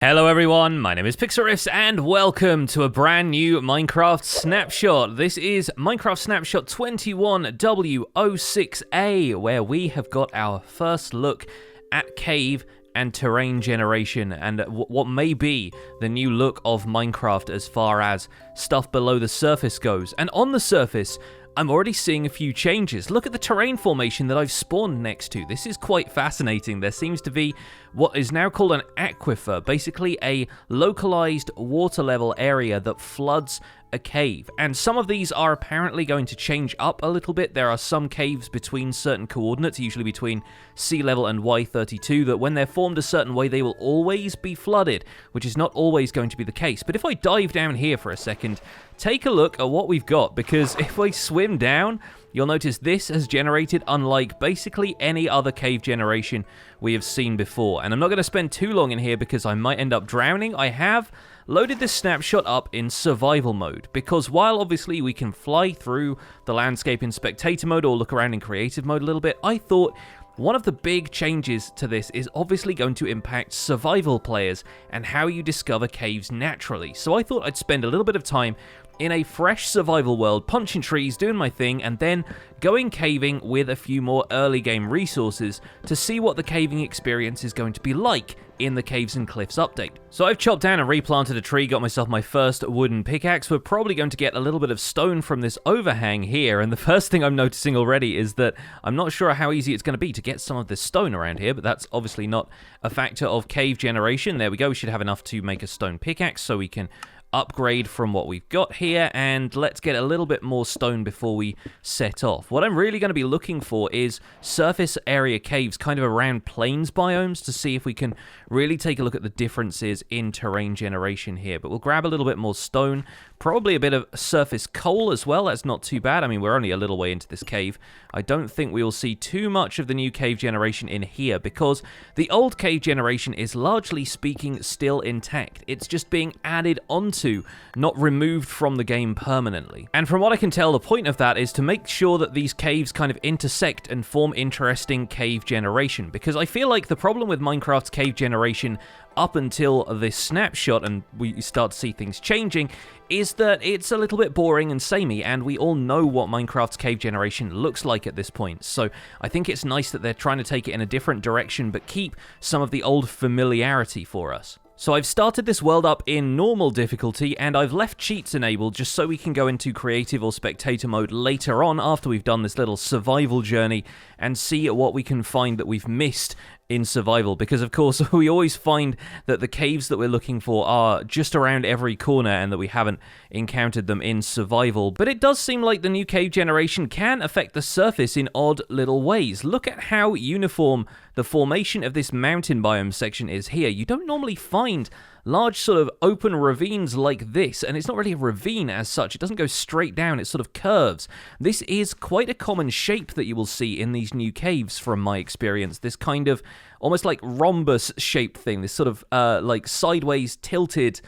Hello everyone, my name is Pixlriffs and welcome to a brand new Minecraft Snapshot. This is Minecraft Snapshot 21w06a, where we have got our first look at cave and terrain generation and what may be the new look of Minecraft as far as stuff below the surface goes. And on the surface, I'm already seeing a few changes. Look at the terrain formation that I've spawned next to. This is quite fascinating. There seems to be what is now called an aquifer, basically a localized water level area that floods a cave. And some of these are apparently going to change up a little bit. There are some caves between certain coordinates, usually between sea level and Y32, that when they're formed a certain way, they will always be flooded, which is not always going to be the case. But if I dive down here for a second, take a look at what we've got, because if I swim down, you'll notice this has generated unlike basically any other cave generation we have seen before. And I'm not going to spend too long in here because I might end up drowning. I have loaded this snapshot up in survival mode, because while obviously we can fly through the landscape in spectator mode or look around in creative mode a little bit, I thought one of the big changes to this is obviously going to impact survival players and how you discover caves naturally. So I thought I'd spend a little bit of time in a fresh survival world, punching trees, doing my thing, and then going caving with a few more early game resources to see what the caving experience is going to be like in the Caves and Cliffs update. So I've chopped down and replanted a tree, got myself my first wooden pickaxe. We're probably going to get a little bit of stone from this overhang here, and the first thing I'm noticing already is that I'm not sure how easy it's going to be to get some of this stone around here, but that's obviously not a factor of cave generation. There we go, we should have enough to make a stone pickaxe so we can upgrade from what we've got here, and let's get a little bit more stone before we set off. What I'm really going to be looking for is surface area caves kind of around plains biomes to see if we can really take a look at the differences in terrain generation here. But we'll grab a little bit more stone, probably a bit of surface coal as well. That's not too bad. I mean, we're only a little way into this cave. I don't think we will see too much of the new cave generation in here because the old cave generation is largely speaking still intact. It's just being added onto, not removed from the game permanently. And from what I can tell, the point of that is to make sure that these caves kind of intersect and form interesting cave generation, because I feel like the problem with Minecraft's cave generation up until this snapshot and we start to see things changing is that it's a little bit boring and samey, and we all know what Minecraft's cave generation looks like at this point. So I think it's nice that they're trying to take it in a different direction but keep some of the old familiarity for us. So I've started this world up in normal difficulty, and I've left cheats enabled just so we can go into creative or spectator mode later on after we've done this little survival journey and see what we can find that we've missed in survival, because of course we always find that the caves that we're looking for are just around every corner and that we haven't encountered them in survival. But it does seem like the new cave generation can affect the surface in odd little ways. Look at how uniform the formation of this mountain biome section is here. You don't normally find large sort of open ravines like this, and it's not really a ravine as such. It doesn't go straight down, it sort of curves. This is quite a common shape that you will see in these new caves from my experience. This kind of almost like rhombus shaped thing, this sort of like sideways tilted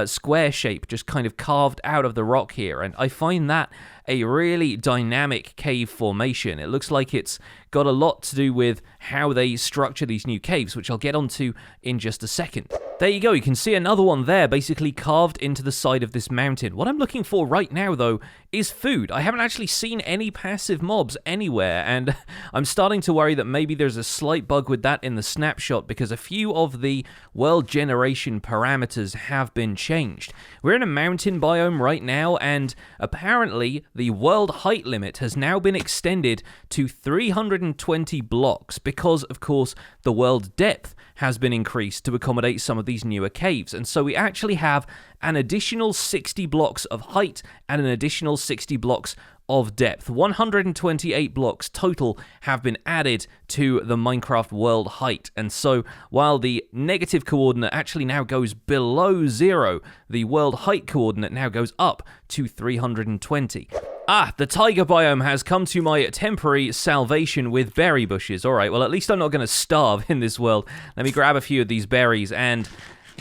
square shape just kind of carved out of the rock here, and I find that a really dynamic cave formation. It looks like it's got a lot to do with how they structure these new caves, which I'll get onto in just a second. There you go, you can see another one there, basically carved into the side of this mountain. What I'm looking for right now, though, is food. I haven't actually seen any passive mobs anywhere, and I'm starting to worry that maybe there's a slight bug with that in the snapshot, because a few of the world generation parameters have been changed. We're in a mountain biome right now, and apparently the world height limit has now been extended to 320 blocks because, of course, the world depth has been increased to accommodate some of these newer caves. And so we actually have an additional 60 blocks of height and an additional 60 blocks of depth. 128 blocks total have been added to the Minecraft world height. And so while the negative coordinate actually now goes below 0, the world height coordinate now goes up to 320. Ah, the taiga biome has come to my temporary salvation with berry bushes. Alright, well at least I'm not going to starve in this world. Let me grab a few of these berries, and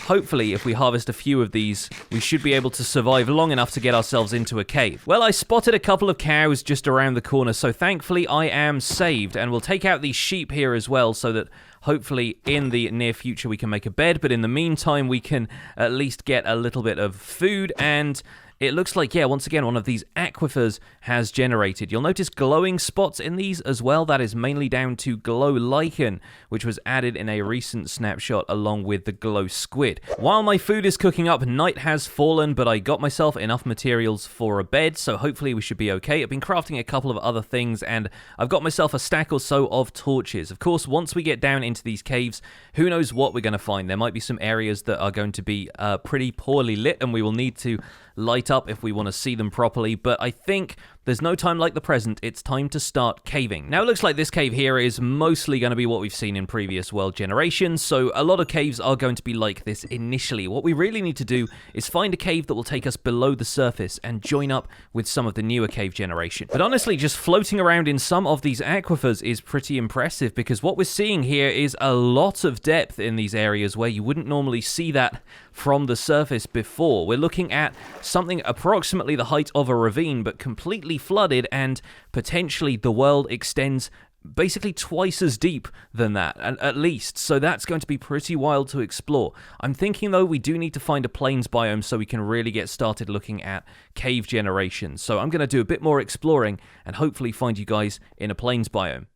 hopefully, if we harvest a few of these, we should be able to survive long enough to get ourselves into a cave. Well, I spotted a couple of cows just around the corner, so thankfully I am saved. And we'll take out these sheep here as well, so that hopefully in the near future we can make a bed. But in the meantime, we can at least get a little bit of food. And it looks like, yeah, once again, one of these aquifers has generated. You'll notice glowing spots in these as well. That is mainly down to glow lichen, which was added in a recent snapshot along with the glow squid. While my food is cooking up, night has fallen, but I got myself enough materials for a bed, so hopefully we should be okay. I've been crafting a couple of other things, and I've got myself a stack or so of torches. Of course, once we get down into these caves, who knows what we're going to find. There might be some areas that are going to be pretty poorly lit, and we will need to light up if we want to see them properly, but I think there's no time like the present. It's time to start caving. Now, it looks like this cave here is mostly going to be what we've seen in previous world generations, so a lot of caves are going to be like this initially. What we really need to do is find a cave that will take us below the surface and join up with some of the newer cave generation. But honestly, just floating around in some of these aquifers is pretty impressive, because what we're seeing here is a lot of depth in these areas where you wouldn't normally see that from the surface before. We're looking at something approximately the height of a ravine, but completely flooded, and potentially the world extends basically twice as deep than that, at least. So that's going to be pretty wild to explore. I'm thinking, though, we do need to find a plains biome so we can really get started looking at cave generation. So I'm going to do a bit more exploring and hopefully find you guys in a plains biome.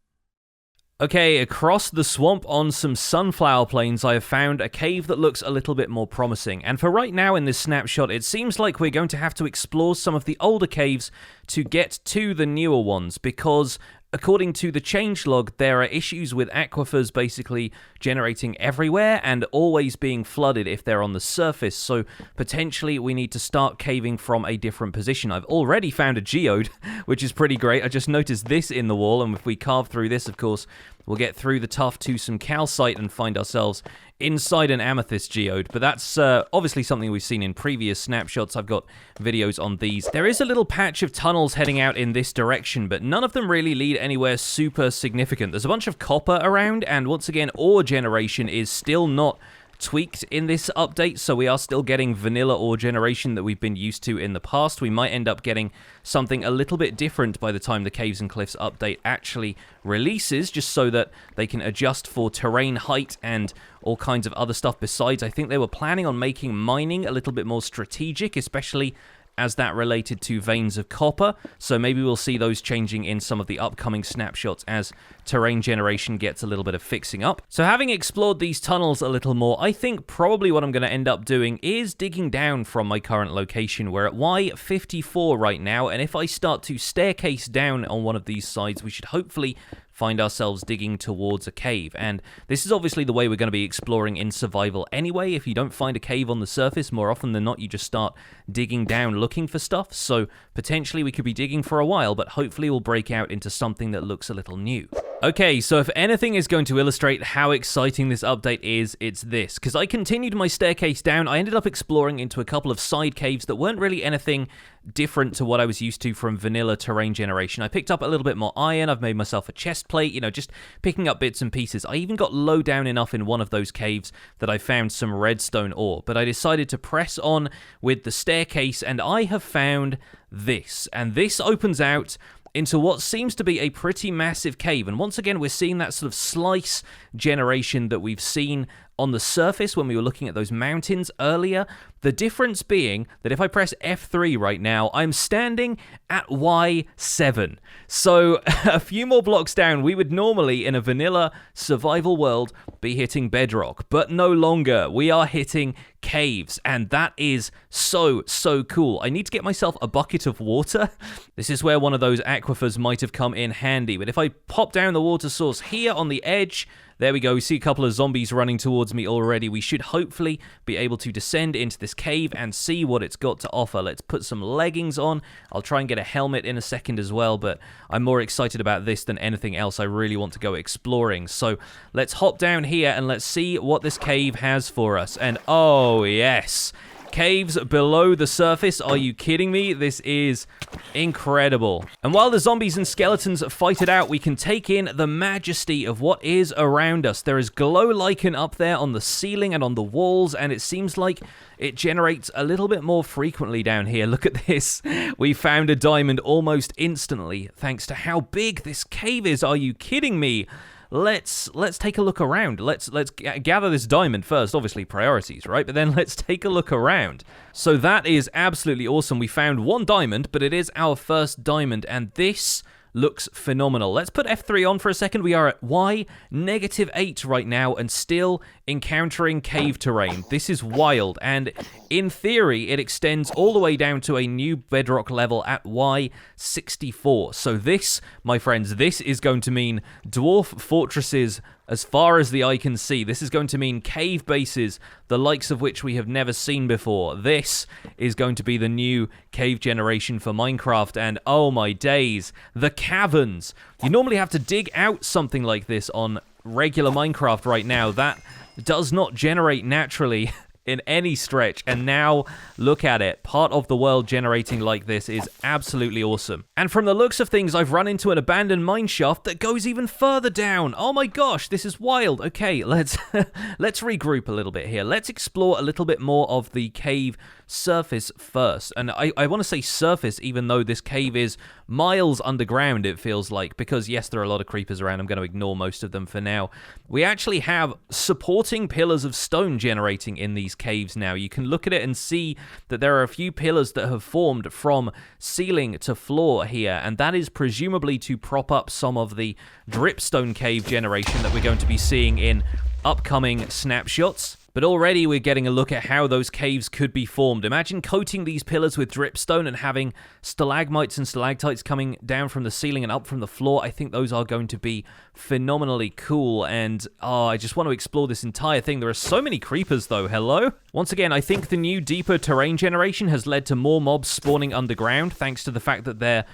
Okay, across the swamp on some sunflower plains, I have found a cave that looks a little bit more promising. And for right now in this snapshot, it seems like we're going to have to explore some of the older caves to get to the newer ones, because according to the changelog, there are issues with aquifers basically generating everywhere and always being flooded if they're on the surface, so potentially we need to start caving from a different position. I've already found a geode, which is pretty great. I just noticed this in the wall, and if we carve through this, of course, we'll get through the tuft to some calcite and find ourselves inside an amethyst geode. But that's obviously something we've seen in previous snapshots. I've got videos on these. There is a little patch of tunnels heading out in this direction, but none of them really lead anywhere super significant. There's a bunch of copper around, and once again, ore generation is still not tweaked in this update, so we are still getting vanilla ore generation that we've been used to in the past. We might end up getting something a little bit different by the time the Caves and Cliffs update actually releases, just so that they can adjust for terrain height and all kinds of other stuff besides. I think they were planning on making mining a little bit more strategic, especially as that related to veins of copper, so maybe we'll see those changing in some of the upcoming snapshots as terrain generation gets a little bit of fixing up. So having explored these tunnels a little more, I think probably what I'm going to end up doing is digging down from my current location. We're at Y54 right now, and if I start to staircase down on one of these sides, we should hopefully find ourselves digging towards a cave. And this is obviously the way we're going to be exploring in survival anyway. If you don't find a cave on the surface, more often than not, you just start digging down looking for stuff. So potentially we could be digging for a while, but hopefully we'll break out into something that looks a little new. Okay, so if anything is going to illustrate how exciting this update is, it's this. Because I continued my staircase down, I ended up exploring into a couple of side caves that weren't really anything different to what I was used to from vanilla terrain generation. I picked up a little bit more iron, I've made myself a chest plate, just picking up bits and pieces. I even got low down enough in one of those caves that I found some redstone ore, but I decided to press on with the staircase, and I have found this. And this opens out into what seems to be a pretty massive cave. And once again, we're seeing that sort of slice generation that we've seen on the surface when we were looking at those mountains earlier. The difference being that if I press F3 right now, I'm standing at Y7. So a few more blocks down, we would normally, in a vanilla survival world, be hitting bedrock. But no longer. We are hitting caves, and that is so cool. I need to get myself a bucket of water. This is where one of those aquifers might have come in handy. But if I pop down the water source here on the edge, there we go. We see a couple of zombies running towards me already. We should hopefully be able to descend into this cave and see what it's got to offer. Let's put some leggings on. I'll try and get a helmet in a second as well, but I'm more excited about this than anything else. I really want to go exploring. So let's hop down here and let's see what this cave has for us. And oh yes, Caves below the surface. Are you kidding me? This is incredible. And while the zombies and skeletons fight it out, we can take in the majesty of what is around us. There is glow lichen up there on the ceiling and on the walls, and it seems like it generates a little bit more frequently down here. Look at this. We found a diamond almost instantly, thanks to how big this cave is. Are you kidding me? Let's take a look around. Let's gather this diamond first. Obviously, priorities, right? But then let's take a look around. So that is absolutely awesome. We found one diamond, but it is our first diamond, and this looks phenomenal. Let's put F3 on for a second. We are at Y-8 right now and still encountering cave terrain. This is wild, and in theory, it extends all the way down to a new bedrock level at Y-64. So this, my friends, this is going to mean dwarf fortresses as far as the eye can see. This is going to mean cave bases, the likes of which we have never seen before. This is going to be the new cave generation for Minecraft, and oh my days, the caverns. You normally have to dig out something like this on regular Minecraft right now. That does not generate naturally in any stretch, and now look at it. Part of the world generating like this is absolutely awesome. And from the looks of things, I've run into an abandoned mineshaft that goes even further down. Oh my gosh, this is wild. Okay, let's regroup a little bit here. Let's explore a little bit more of the cave surface first. And I want to say surface, even though this cave is miles underground, it feels like, because yes, there are a lot of creepers around. I'm going to ignore most of them for now. We actually have supporting pillars of stone generating in these caves now. You can look at it and see that there are a few pillars that have formed from ceiling to floor here, and that is presumably to prop up some of the dripstone cave generation that we're going to be seeing in upcoming snapshots. But already we're getting a look at how those caves could be formed. Imagine coating these pillars with dripstone and having stalagmites and stalactites coming down from the ceiling and up from the floor. I think those are going to be phenomenally cool, and I just want to explore this entire thing. There are so many creepers though. Hello? Once again, I think the new deeper terrain generation has led to more mobs spawning underground, thanks to the fact that they're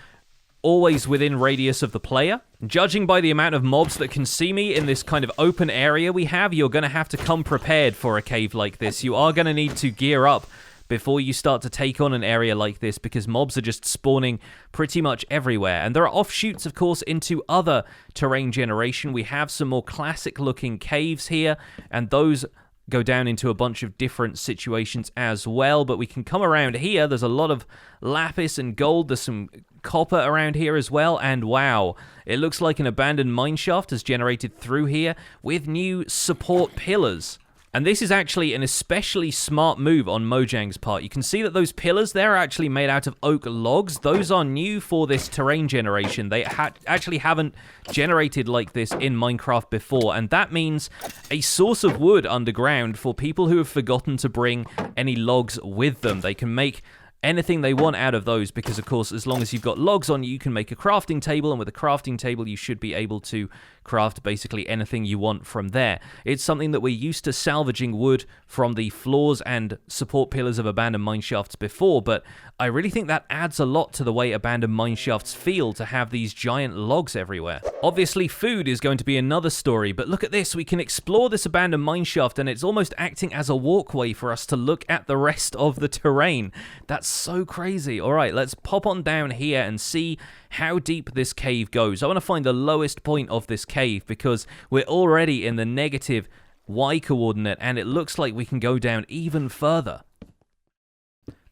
always within radius of the player. Judging by the amount of mobs that can see me in this kind of open area we have, you're going to have to come prepared for a cave like this. You are going to need to gear up before you start to take on an area like this, because mobs are just spawning pretty much everywhere. And there are offshoots, of course, into other terrain generation. We have some more classic looking caves here, and those go down into a bunch of different situations as well. But we can come around here. There's a lot of lapis and gold. There's some copper around here as well, and wow, it looks like an abandoned mineshaft has generated through here with new support pillars. And this is actually an especially smart move on Mojang's part. You can see that those pillars, they're actually made out of oak logs. Those are new for this terrain generation. They actually haven't generated like this in Minecraft before, and that means a source of wood underground for people who have forgotten to bring any logs with them. They can make anything they want out of those, because of course, as long as you've got logs on you can make a crafting table, and with a crafting table you should be able to craft basically anything you want from there. It's something that we're used to salvaging wood from the floors and support pillars of abandoned mineshafts before, but I really think that adds a lot to the way abandoned mineshafts feel to have these giant logs everywhere. Obviously, food is going to be another story, but look at this. We can explore this abandoned mineshaft, and it's almost acting as a walkway for us to look at the rest of the terrain. That's so crazy. All right, let's pop on down here and see how deep this cave goes. I want to find the lowest point of this cave, because we're already in the negative Y coordinate, and it looks like we can go down even further.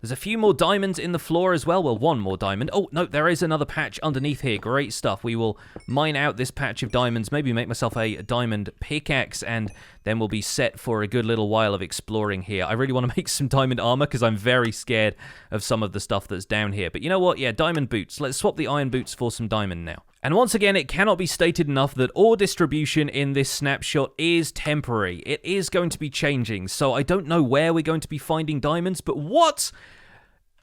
There's a few more diamonds in the floor as well. Well, one more diamond. Oh, no, there is another patch underneath here. Great stuff. We will mine out this patch of diamonds, maybe make myself a diamond pickaxe, and then we'll be set for a good little while of exploring here. I really want to make some diamond armor, because I'm very scared of some of the stuff that's down here. But you know what? Yeah, diamond boots. Let's swap the iron boots for some diamond now. And once again, it cannot be stated enough that ore distribution in this snapshot is temporary. It is going to be changing, so I don't know where we're going to be finding diamonds, but what?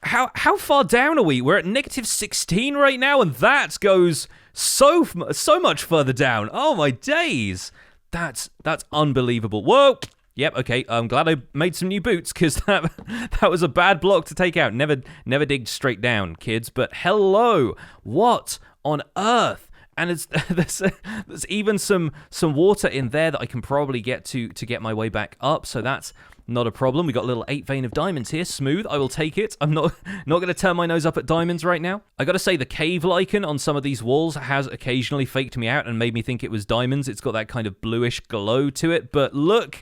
How far down are we? We're at negative 16 right now, and that goes so much further down. Oh my days. That's unbelievable. Whoa. Yep, okay, I'm glad I made some new boots, because that was a bad block to take out. Never dig straight down, kids. But hello, what on earth? And there's even some water in there that I can probably get to get my way back up. So that's not a problem. We got a little 8 vein of diamonds here. Smooth. I will take it. I'm not going to turn my nose up at diamonds right now. I got to say, the cave lichen on some of these walls has occasionally faked me out and made me think it was diamonds. It's got that kind of bluish glow to it. But look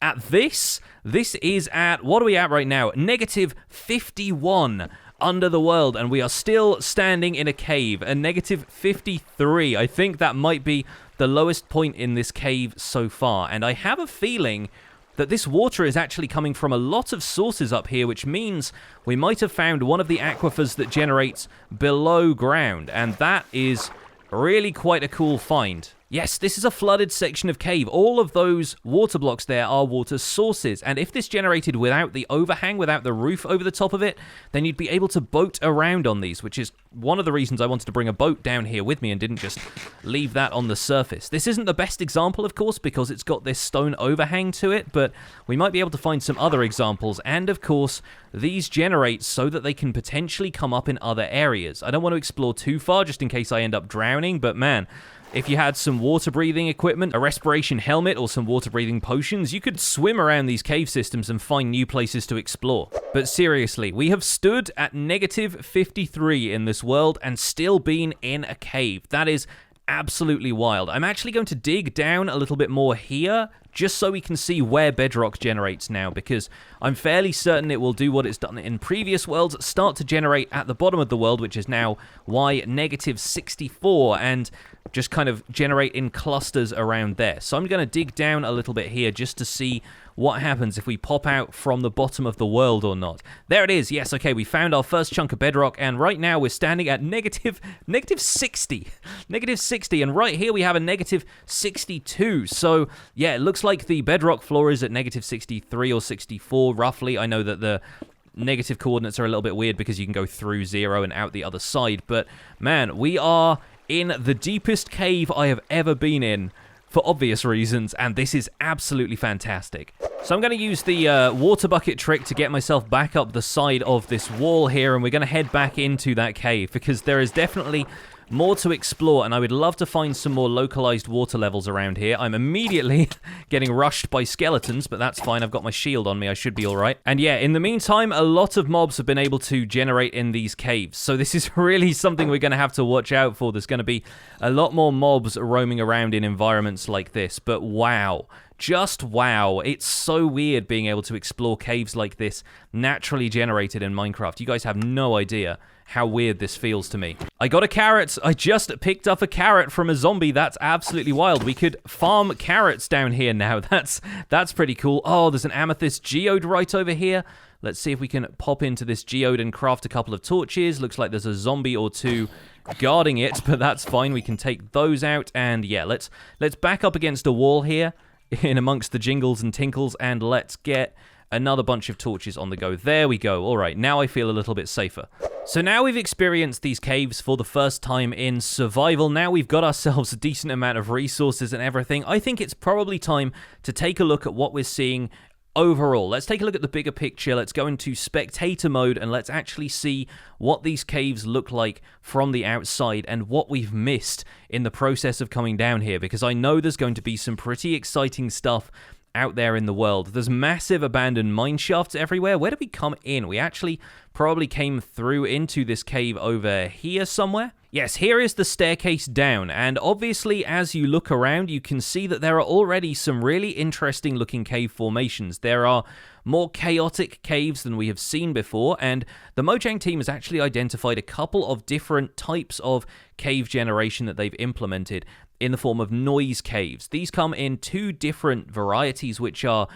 at this. This is at, what are we at right now? Negative 51 under the world, and we are still standing in a cave. A negative 53. I think that might be the lowest point in this cave so far. And I have a feeling that this water is actually coming from a lot of sources up here, which means we might have found one of the aquifers that generates below ground, and that is really quite a cool find. Yes, this is a flooded section of cave. All of those water blocks there are water sources, and if this generated without the overhang, without the roof over the top of it, then you'd be able to boat around on these, which is one of the reasons I wanted to bring a boat down here with me and didn't just leave that on the surface. This isn't the best example, of course, because it's got this stone overhang to it, but we might be able to find some other examples, and of course, these generate so that they can potentially come up in other areas. I don't want to explore too far just in case I end up drowning, but man, if you had some water-breathing equipment, a respiration helmet, or some water-breathing potions, you could swim around these cave systems and find new places to explore. But seriously, we have stood at negative 53 in this world and still been in a cave. That is absolutely wild. I'm actually going to dig down a little bit more here, just so we can see where bedrock generates now, because I'm fairly certain it will do what it's done in previous worlds, start to generate at the bottom of the world, which is now negative 64, and just kind of generate in clusters around there. So I'm going to dig down a little bit here just to see what happens if we pop out from the bottom of the world or not. There it is. Yes, okay, we found our first chunk of bedrock, and right now we're standing at negative 60. Negative 60, and right here we have a negative 62. So, yeah, it looks like the bedrock floor is at negative 63 or 64, roughly. I know that the negative coordinates are a little bit weird because you can go through 0 and out the other side, but, man, we are in the deepest cave I have ever been in, for obvious reasons, and this is absolutely fantastic. So I'm going to use the water bucket trick to get myself back up the side of this wall here, and we're going to head back into that cave, because there is definitely more to explore, and I would love to find some more localized water levels around here. I'm immediately getting rushed by skeletons, but that's fine. I've got my shield on me. I should be all right. And yeah, in the meantime, a lot of mobs have been able to generate in these caves, so this is really something we're going to have to watch out for. There's going to be a lot more mobs roaming around in environments like this, but wow. Just wow. It's so weird being able to explore caves like this naturally generated in Minecraft. You guys have no idea how weird this feels to me. I got a carrot. I just picked up a carrot from a zombie. That's absolutely wild. We could farm carrots down here now. That's pretty cool. Oh, there's an amethyst geode right over here. Let's see if we can pop into this geode and craft a couple of torches. Looks like there's a zombie or two guarding it, but that's fine. We can take those out, and yeah, let's back up against a wall here in amongst the jingles and tinkles, and let's get another bunch of torches on the go. There we go. All right, now I feel a little bit safer. So now we've experienced these caves for the first time in survival. Now we've got ourselves a decent amount of resources and everything. I think it's probably time to take a look at what we're seeing overall. Let's take a look at the bigger picture. Let's go into spectator mode and let's actually see what these caves look like from the outside and what we've missed in the process of coming down here, because I know there's going to be some pretty exciting stuff out there in the world. There's massive abandoned mine shafts everywhere. Where did we come in? We actually probably came through into this cave over here somewhere. Yes, here is the staircase down, and obviously as you look around you can see that there are already some really interesting looking cave formations. There are more chaotic caves than we have seen before, and the Mojang team has actually identified a couple of different types of cave generation that they've implemented in the form of noise caves. These come in two different varieties, which are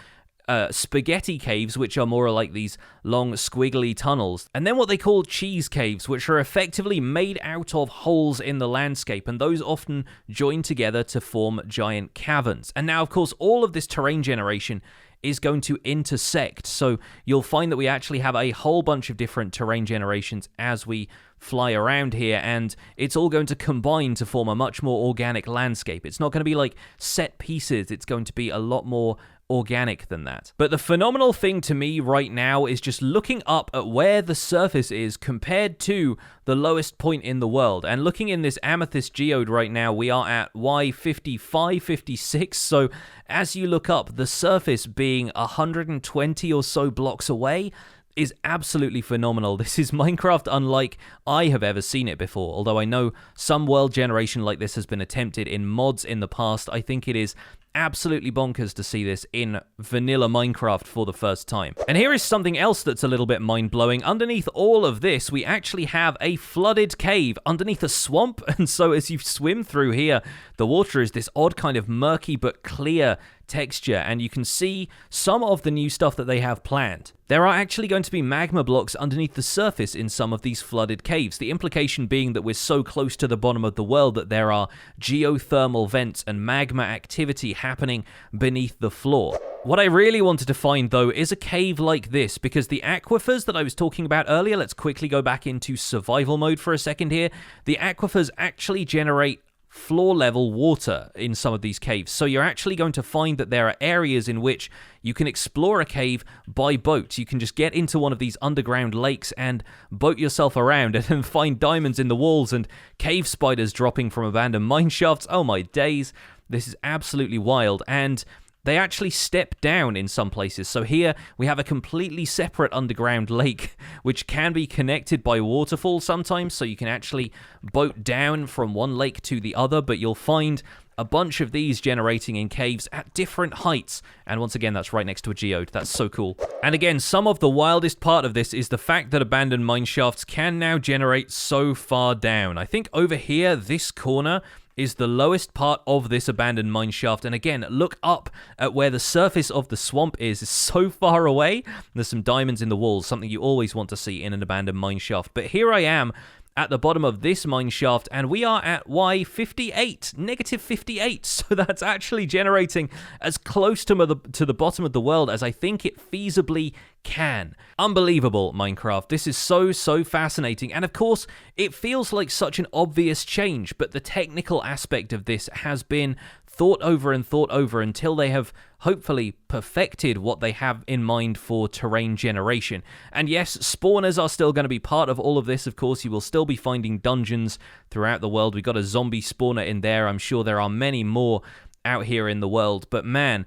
spaghetti caves, which are more like these long squiggly tunnels, and then what they call cheese caves, which are effectively made out of holes in the landscape, and those often join together to form giant caverns. And now, of course, all of this terrain generation is going to intersect, so you'll find that we actually have a whole bunch of different terrain generations as we fly around here, and it's all going to combine to form a much more organic landscape. It's not going to be like set pieces, it's going to be a lot more organic than that. But the phenomenal thing to me right now is just looking up at where the surface is compared to the lowest point in the world. And looking in this amethyst geode right now, we are at Y55, 56. So as you look up, the surface being 120 or so blocks away is absolutely phenomenal. This is Minecraft unlike I have ever seen it before. Although I know some world generation like this has been attempted in mods in the past, I think it is absolutely bonkers to see this in vanilla Minecraft for the first time. And here is something else that's a little bit mind-blowing. Underneath all of this, we actually have a flooded cave underneath a swamp. And so as you swim through here, the water is this odd kind of murky but clear texture, and you can see some of the new stuff that they have planned. There are actually going to be magma blocks underneath the surface in some of these flooded caves, the implication being that we're so close to the bottom of the world that there are geothermal vents and magma activity happening beneath the floor. What I really wanted to find, though, is a cave like this, because the aquifers that I was talking about earlier, let's quickly go back into survival mode for a second here, the aquifers actually generate floor level water in some of these caves. So you're actually going to find that there are areas in which you can explore a cave by boat. You can just get into one of these underground lakes and boat yourself around and then find diamonds in the walls and cave spiders dropping from abandoned mine shafts. Oh my days, this is absolutely wild. And they actually step down in some places. So here we have a completely separate underground lake, which can be connected by waterfall sometimes. So you can actually boat down from one lake to the other, but you'll find a bunch of these generating in caves at different heights. And once again, that's right next to a geode. That's so cool. And again, some of the wildest part of this is the fact that abandoned mine shafts can now generate so far down. I think over here, this corner is the lowest part of this abandoned mine shaft. And again, look up at where the surface of the swamp is. It's so far away. There's some diamonds in the walls, something you always want to see in an abandoned mine shaft. But here I am at the bottom of this mine shaft, and we are at Y58, negative 58. So that's actually generating as close to the bottom of the world as I think it feasibly can. Unbelievable, Minecraft. This is so fascinating. And of course, it feels like such an obvious change, but the technical aspect of this has been thought over until they have hopefully perfected what they have in mind for terrain generation. And yes, spawners are still going to be part of all of this. Of course, you will still be finding dungeons throughout the world. We got a zombie spawner in there. I'm sure there are many more out here in the world. But man,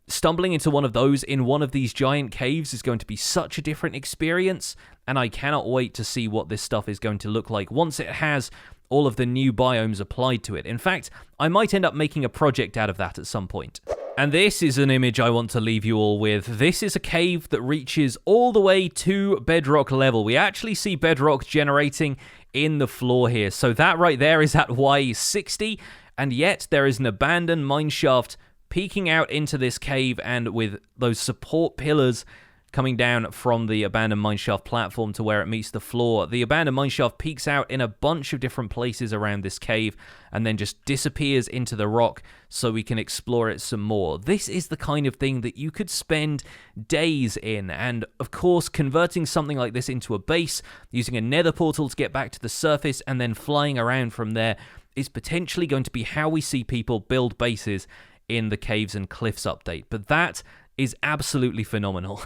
stumbling into one of those in one of these giant caves is going to be such a different experience. And I cannot wait to see what this stuff is going to look like once it has all of the new biomes applied to it. In fact, I might end up making a project out of that at some point. And this is an image I want to leave you all with. This is a cave that reaches all the way to bedrock level. We actually see bedrock generating in the floor here. So that right there is at Y60, and yet there is an abandoned mine shaft peeking out into this cave, and with those support pillars coming down from the abandoned mineshaft platform to where it meets the floor. The abandoned mineshaft peeks out in a bunch of different places around this cave and then just disappears into the rock so we can explore it some more. This is the kind of thing that you could spend days in, and of course converting something like this into a base, using a nether portal to get back to the surface and then flying around from there is potentially going to be how we see people build bases in the Caves and Cliffs update. But that is absolutely phenomenal.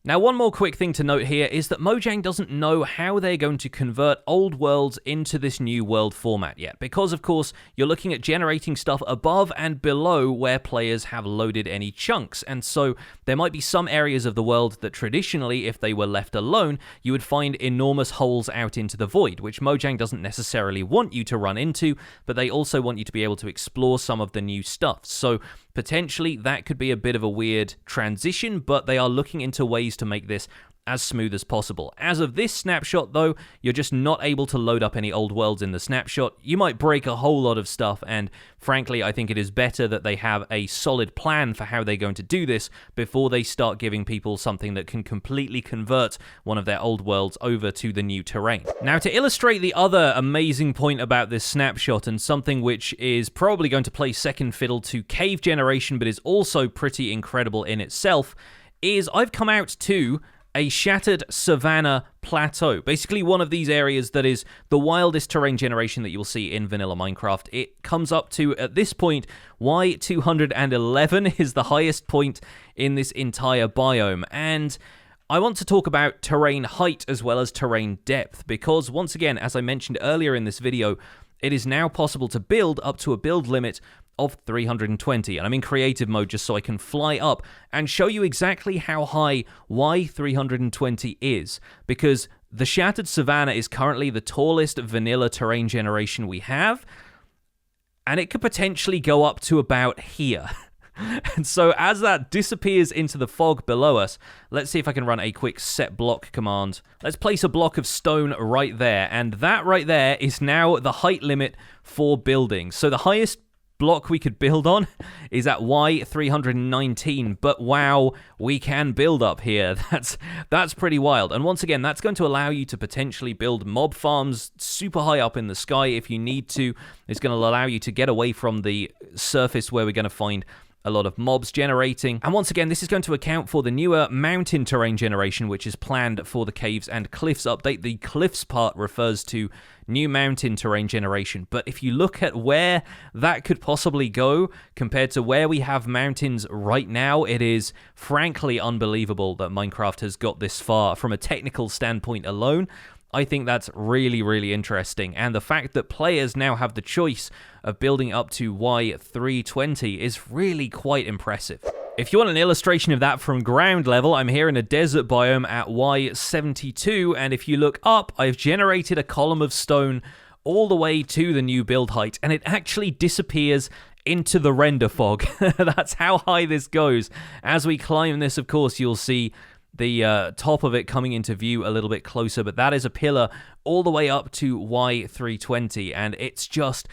Now, one more quick thing to note here is that Mojang doesn't know how they're going to convert old worlds into this new world format yet, because of course you're looking at generating stuff above and below where players have loaded any chunks, and so there might be some areas of the world that traditionally, if they were left alone, you would find enormous holes out into the void, which Mojang doesn't necessarily want you to run into, but they also want you to be able to explore some of the new stuff. So potentially that could be a bit of a weird transition, but they are looking into ways to make this as smooth as possible. As of this snapshot, though, you're just not able to load up any old worlds in the snapshot. You might break a whole lot of stuff, and frankly, I think it is better that they have a solid plan for how they're going to do this before they start giving people something that can completely convert one of their old worlds over to the new terrain. Now, to illustrate the other amazing point about this snapshot, and something which is probably going to play second fiddle to cave generation, but is also pretty incredible in itself, is I've come out to a shattered savanna plateau. Basically one of these areas that is the wildest terrain generation that you'll see in vanilla Minecraft. It comes up to, at this point, Y211 is the highest point in this entire biome. And I want to talk about terrain height as well as terrain depth, because once again, as I mentioned earlier in this video, it is now possible to build up to a build limit of 320, and I'm in creative mode just so I can fly up and show you exactly how high Y320 is, because the Shattered Savanna is currently the tallest vanilla terrain generation we have, and it could potentially go up to about here. And so as that disappears into the fog below us, let's see if I can run a quick set block command. Let's place a block of stone right there, and that right there is now the height limit for building. So the highest block we could build on is at Y319, but wow, we can build up here. That's pretty wild. And once again, that's going to allow you to potentially build mob farms super high up in the sky if you need to. It's going to allow you to get away from the surface where we're going to find a lot of mobs generating. And once again, this is going to account for the newer mountain terrain generation, which is planned for the Caves and Cliffs update. The Cliffs part refers to new mountain terrain generation. But if you look at where that could possibly go compared to where we have mountains right now, it is frankly unbelievable that Minecraft has got this far from a technical standpoint alone. I think that's really, really interesting. And the fact that players now have the choice of building up to Y320 is really quite impressive. If you want an illustration of that from ground level, I'm here in a desert biome at Y72, and if you look up, I've generated a column of stone all the way to the new build height, and it actually disappears into the render fog. That's how high this goes. As we climb this, of course, you'll see the top of it coming into view a little bit closer, but that is a pillar all the way up to Y320, and it's just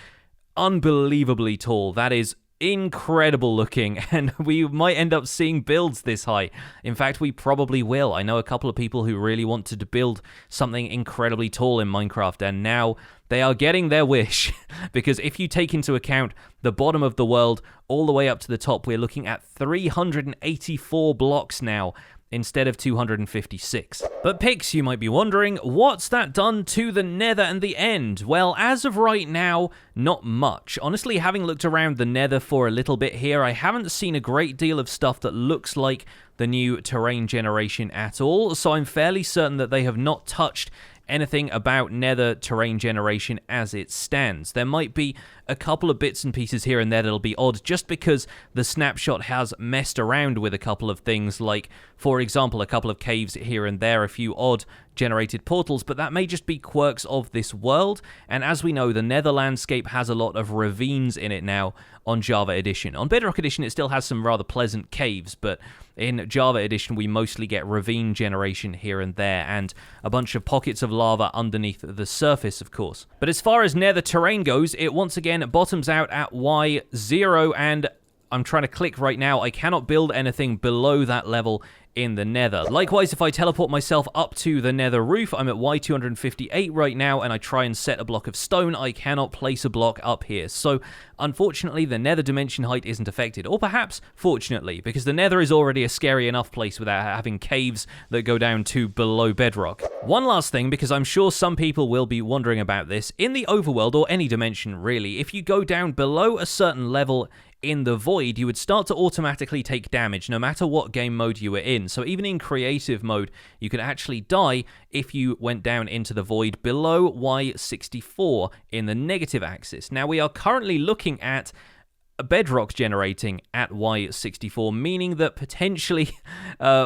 unbelievably tall. That is incredible looking, and we might end up seeing builds this high. In fact, we probably will. I know a couple of people who really wanted to build something incredibly tall in Minecraft, and now they are getting their wish, because if you take into account the bottom of the world all the way up to the top, we're looking at 384 blocks now, instead of 256. But Pix, you might be wondering, what's that done to the Nether and the End? Well, as of right now, not much. Honestly, having looked around the Nether for a little bit here, I haven't seen a great deal of stuff that looks like the new terrain generation at all, so I'm fairly certain that they have not touched anything about Nether terrain generation as it stands. There might be a couple of bits and pieces here and there that'll be odd, just because the snapshot has messed around with a couple of things, like, for example, a couple of caves here and there, a few odd generated portals, but that may just be quirks of this world. And as we know, the Nether landscape has a lot of ravines in it now on Java Edition. On Bedrock Edition, it still has some rather pleasant caves, but in Java Edition, we mostly get ravine generation here and there, and a bunch of pockets of lava underneath the surface, of course. But as far as Nether terrain goes, it once again bottoms out at Y0, and I'm trying to click right now. I cannot build anything below that level in the Nether. Likewise, if I teleport myself up to the Nether roof, I'm at Y258 right now, and I try and set a block of stone, I cannot place a block up here. So, unfortunately, the Nether dimension height isn't affected. Or perhaps, fortunately, because the Nether is already a scary enough place without having caves that go down to below bedrock. One last thing, because I'm sure some people will be wondering about this. In the overworld, or any dimension really, if you go down below a certain level in the void, you would start to automatically take damage no matter what game mode you were in. So even in creative mode, you could actually die if you went down into the void below Y64 in the negative axis. Now we are currently looking at bedrock generating at Y64, meaning that potentially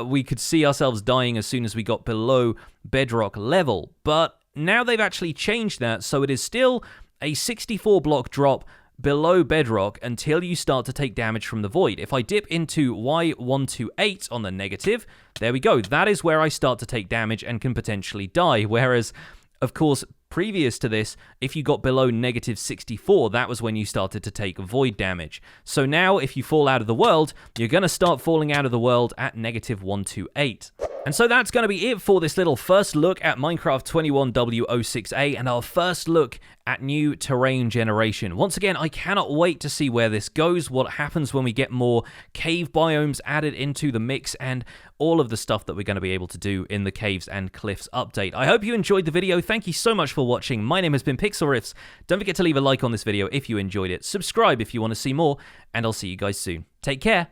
we could see ourselves dying as soon as we got below bedrock level. But now they've actually changed that, so it is still a 64 block drop below bedrock until you start to take damage from the void. If I dip into Y128 on the negative, there we go. That is where I start to take damage and can potentially die. Whereas, of course, previous to this, if you got below negative 64, that was when you started to take void damage. So now, if you fall out of the world, you're going to start falling out of the world at negative 128. And so that's going to be it for this little first look at Minecraft 21w06a and our first look at new terrain generation. Once again, I cannot wait to see where this goes, what happens when we get more cave biomes added into the mix, and all of the stuff that we're going to be able to do in the Caves and Cliffs update. I hope you enjoyed the video. Thank you so much for watching. My name has been Pixlriffs. Don't forget to leave a like on this video if you enjoyed it. Subscribe if you want to see more, and I'll see you guys soon. Take care.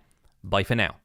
Bye for now.